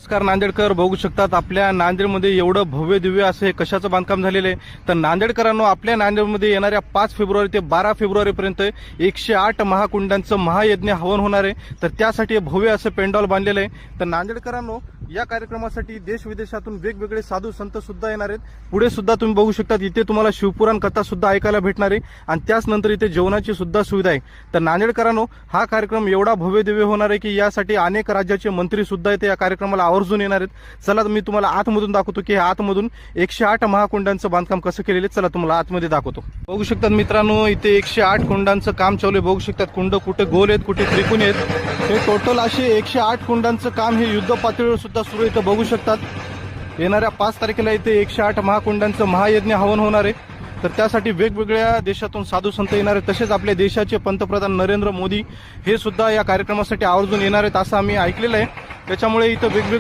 नमस्कार नांदेडकर, बघू शकतात आपल्या नांदेडमध्ये एवढं भव्य दिव्य असं हे कशाचं बांधकाम झालेलं आहे. तर नांदेडकरांनो, आपल्या नांदेडमध्ये येणाऱ्या 5 फेब्रुवारी ते 12 फेब्रुवारीपर्यंत 108 महाकुंडांचं महायज्ञ हवन होणार आहे. तर त्यासाठी भव्य असं पेंडॉल बांधलेलं आहे. तर नांदेडकरांनो, या कार्यक्रमासाठी देश विदेशातून वेगवेगळे साधू संत सुद्धा येणार आहेत. पुढे सुद्धा तुम्ही बघू शकतात, इथे तुम्हाला शिवपुराण कथा सुद्धा ऐकायला भेटणार आहे आणि त्याच नंतर इथे जेवणाची सुद्धा सुविधा आहे. तर नांदेडकरांनो, हा कार्यक्रम एवढा भव्य दिव्य होणार आहे की यासाठी अनेक राज्याचे मंत्री सुद्धा इथे या कार्यक्रमाला आवर्जून येणार आहेत. चला मी तुम्हाला आतमधून दाखवतो की आतमधून 108 महाकुंडांचं बांधकाम कसं केलेलं आहे. चला तुम्हाला आतमध्ये दाखवतो. बघू शकतात मित्रांनो, इथे 108 कुंडांचं काम चालू आहे. बघू शकतात कुंड कुठे गोल आहेत, कुठे त्रिकोणी आहेत. हे टोटल असे 108 कुंडांचं काम हे युद्ध पातळीवर सुद्धा सुरू आहे. इथं बघू शकतात येणाऱ्या 5 तारखेला इथे 108 महाकुंडांचं महायज्ञ हवन होणार आहे. तर त्यासाठी वेगवेगळ्या देशातून साधू संत येणार आहेत. तसेच आपल्या देशाचे पंतप्रधान नरेंद्र मोदी हे सुद्धा या कार्यक्रमासाठी आवर्जून येणार आहेत असं आम्ही ऐकलेलं आहे. त्याच्यामुळे इथं वेगवेगळे